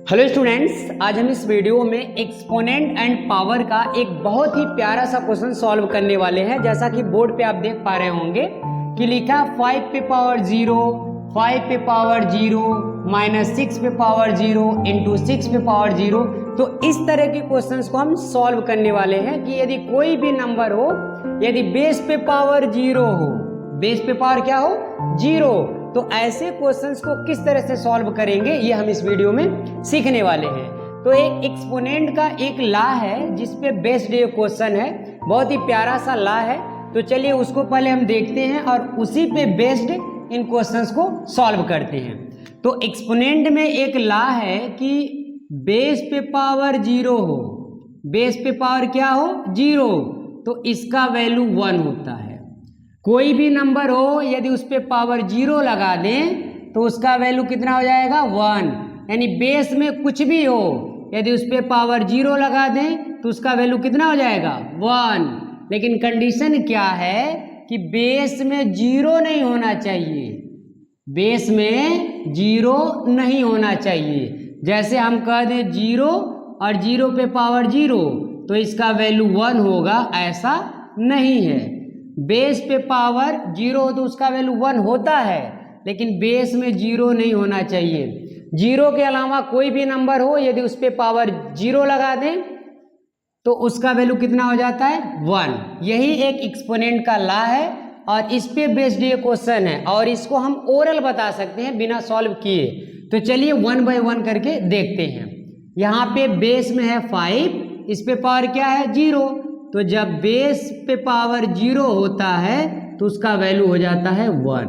Hello students, आज हम इस वीडियो में एक्सपोनेंट एंड पावर का एक बहुत ही प्यारा सा क्वेश्चन सॉल्व करने वाले हैं। जैसा कि बोर्ड पे आप देख पा रहे होंगे कि लिखा 5 पे पावर 0, 5 पे पावर 0 माइनस 6 पे पावर 0 इंटू 6 पे पावर 0। तो इस तरह के क्वेश्चंस को हम सॉल्व करने वाले हैं कि यदि कोई भी नंबर हो, यदि बेस पे पावर 0 हो, बेस पे पावर क्या हो 0, तो ऐसे क्वेश्चंस को किस तरह से सॉल्व करेंगे ये हम इस वीडियो में सीखने वाले हैं। तो एक एक्सपोनेंट का एक लॉ है जिस पे बेस्ड ये क्वेश्चन है, बहुत ही प्यारा सा लॉ है। तो चलिए उसको पहले हम देखते हैं और उसी पे बेस्ड इन क्वेश्चंस को सॉल्व करते हैं। तो एक्सपोनेंट में एक लॉ है कि बेस पे पावर 0 हो, बेस पे पावर क्या हो 0, तो इसका वैल्यू 1 होता है। कोई भी नंबर हो यदि उस पे पावर 0 लगा दें तो उसका वैल्यू कितना हो जाएगा 1। यानी बेस में कुछ भी हो यदि उस पे पावर 0 लगा दें तो उसका वैल्यू कितना हो जाएगा 1। लेकिन कंडीशन क्या है कि बेस में 0 नहीं होना चाहिए, बेस में 0 नहीं होना चाहिए। जैसे हम कह दें 0 और 0 पे पावर 0 तो इसका वैल्यू 1 होगा, ऐसा नहीं है। बेस पे पावर 0 हो तो उसका वैल्यू 1 होता है, लेकिन बेस में 0 नहीं होना चाहिए। 0 के अलावा कोई भी नंबर हो यदि उस पे पावर 0 लगा दें तो उसका वैल्यू कितना हो जाता है 1। यही एक एक्सपोनेंट का लॉ है और इस पे बेस्ड ये क्वेश्चन है और इसको हम ओरल बता सकते हैं बिना सॉल्व किए। तो चलिए 1 बाय 1 करके देखते हैं। यहाँ पे बेस में है 5, इस पे पावर क्या है 0, तो जब बेस पे पावर 0 होता है तो उसका वैल्यू हो जाता है 1।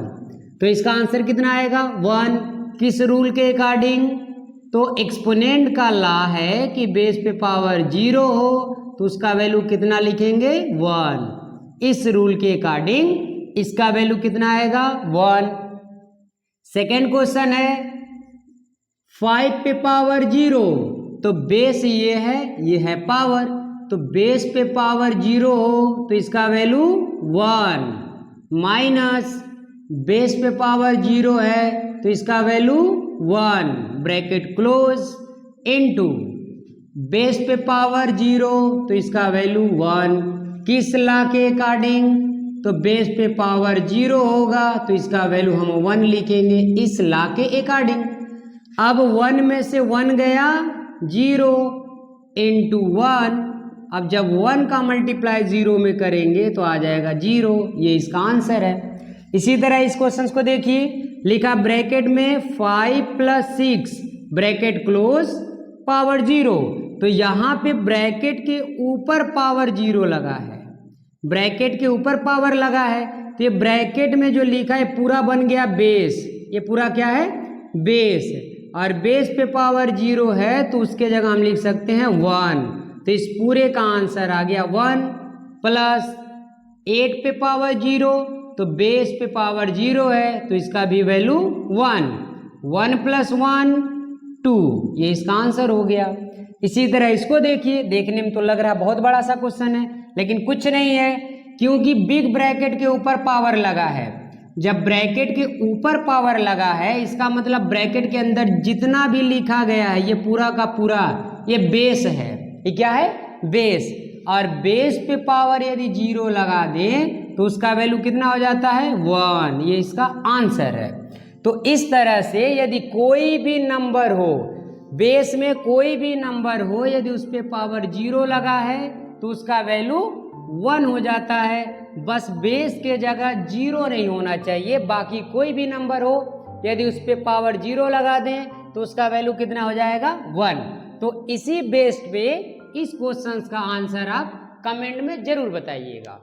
तो इसका आंसर कितना आएगा 1। किस रूल के अकॉर्डिंग? तो एक्सपोनेंट का लॉ है कि बेस पे पावर 0 हो तो उसका वैल्यू कितना लिखेंगे 1। इस रूल के अकॉर्डिंग इसका वैल्यू कितना आएगा 1। सेकेंड क्वेश्चन है 5 पे पावर 0, तो बेस ये है पावर, तो बेस पे पावर 0 हो तो इसका वैल्यू 1 माइनस बेस पे पावर 0 है तो इसका value 1 bracket close into base पे पावर 0 तो इसका वैल्यू 1। किस लॉ के अकॉर्डिंग? तो बेस पे पावर 0 होगा तो इसका वैल्यू हम 1 लिखेंगे इस लॉ के अकॉर्डिंग। अब 1 में से 1 गया 0 इंटू 1, अब जब 1 का मल्टीप्लाई 0 में करेंगे तो आ जाएगा 0, ये इसका आंसर है। इसी तरह इस क्वेश्चन को देखिए, लिखा ब्रैकेट में 5 + 6 ब्रैकेट क्लोज पावर 0, तो यहाँ पे ब्रैकेट के ऊपर पावर 0 लगा है, ब्रैकेट के ऊपर पावर लगा है, तो ये ब्रैकेट में जो लिखा है पूरा बन गया बेस, ये पूरा क्या है बेस, और बेस पे पावर 0 है तो उसके जगह हम लिख सकते हैं 1। तो इस पूरे का आंसर आ गया 1 प्लस 8 पे पावर 0, तो बेस पे पावर 0 है तो इसका भी वैल्यू 1, 1 + 1 2, ये इसका आंसर हो गया। इसी तरह इसको देखिए, देखने में तो लग रहा है बहुत बड़ा सा क्वेश्चन है, लेकिन कुछ नहीं है क्योंकि बिग ब्रैकेट के ऊपर पावर लगा है। जब ब्रैकेट के ऊपर पावर लगा है इसका मतलब ब्रैकेट के अंदर जितना भी लिखा गया है ये पूरा का पूरा ये बेस है, ये क्या है बेस, और बेस पे पावर यदि 0 लगा दें तो उसका वैल्यू कितना हो जाता है 1, ये इसका आंसर है। तो इस तरह से यदि कोई भी नंबर हो, बेस में कोई भी नंबर हो यदि उस पे पावर 0 लगा है तो उसका वैल्यू 1 हो जाता है। बस बेस के जगह 0 नहीं होना चाहिए, बाकी कोई भी नंबर हो यदि उस पे पावर 0 लगा दें तो उसका वैल्यू कितना हो जाएगा 1। तो इसी बेस पे इस क्वेश्चन का आंसर आप कमेंट में जरूर बताइएगा।